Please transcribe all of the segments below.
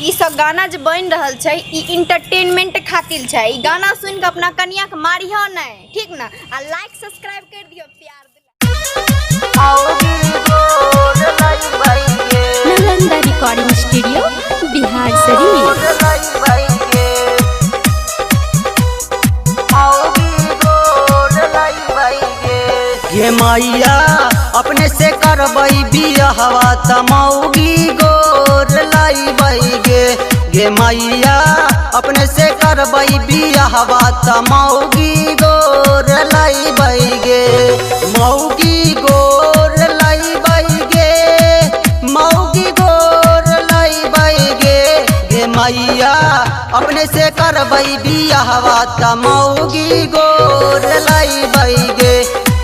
ई सब गाना जो बन रहल छै ई इंटरटेनमेंट खातिर छै। ई गाना सुन के अपना कनिया के मारियो नहीं, ठीक ना? आ लाइक सब्सक्राइब कर दियो, प्यार नालंदा रिकॉर्डिंग स्टूडियो बिहार शरीफ। ये मैया अपने से करबई बियाहवा तमौगी गोर लाई गे। ये मैया अपने से करबई बियाहवा तमौगी गोर लाई गे। मौगी गोर लाई गे, मौगी गोर लाई गे। ये मैया अपने से करबई बियाहवा तमौगी गोर लाई गे।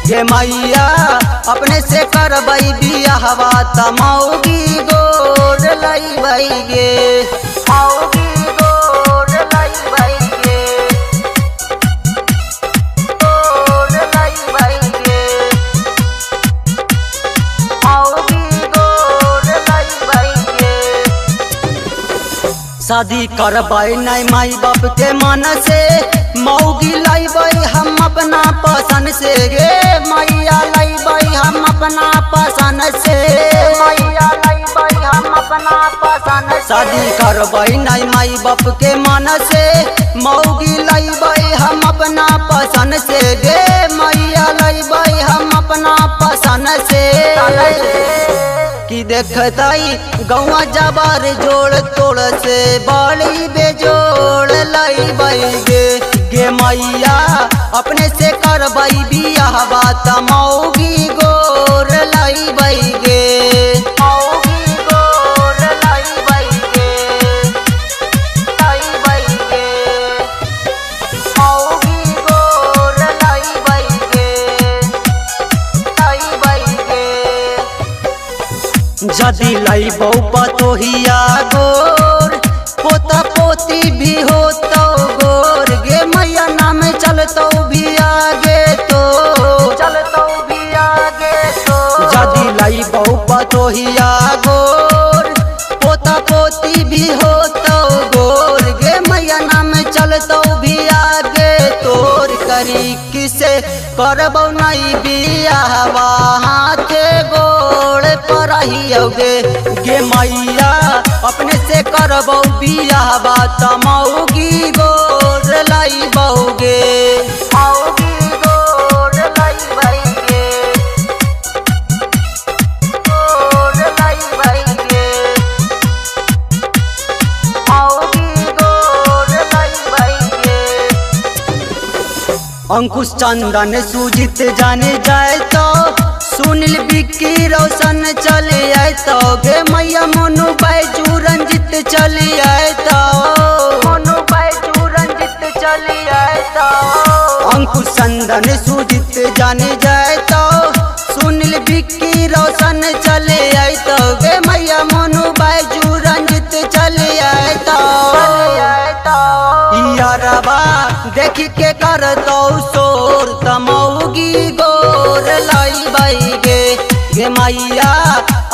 ये मैया अपने से करबई बियाहवा तमौगी गोर लाई गे। मौगी गोर लाई गे, गोर लाई गे। मौगी गोर लाई गे। शादी करबई नहीं माई बाप के मन से, मौगी लाइबई हम अपना पसंद से गे। मैया लाइबई हम अपना पसंद से, मैया लाइबई हम अपना पसंद से। शादी करबई नहीं माई बाप के मन से, मौगी लाइबई हम अपना पसंद से गे। मैया लाइबई हम अपना पसंद से। कि देखताई गौवा जबार जोड़ तोड़ से बड़ी बेजोड़ लाई गे। गे मैया अपने से करबई बियाहवा तमौगी गोर लाई गे। मौगी गोर लाई गे, लाई गे। मौगी गोर लाई गे, लाई गे। जदि लाइबौ पतोहिया गोर, पोता पोती भी होतो गोर। गे मैया नाम चलतो भी आगे तो, चलतो भी आगे तो। जदि लाइबौ पतोहिया गोर, पोता पोती भी होतो गोर। गे मैया नाम चलतो भी आगे तोर। करी किसे करबौ नहीं बियाहवा हाथे गोड़ परहियोगे। गे मैया अपने से करबौ बियाहवा तमौगी गोर लाइबौगे। मौगी गोर लाई गे, गोर लाई गे। मौगी गोर लाई गे। अंकुश चंदन सुजीत जाने जाए तो, सुनील बिक्की रोशन चले आए तो। गे मैया मोनू बैजू रंजित चली आए तो, मोनू बैजू रंजित चली आए तो। अंकुश चंदन सुजीत जाने जाए तो, सुनील बिक्की रोशन चले आए तो। गे मैया मोनू बैजू रंजित चले आए तो। यारबा देख के कर दो शोर तमौगी गोर लाई गे। गे मैया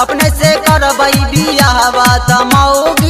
अपने से करबई बियाहवा तमौगी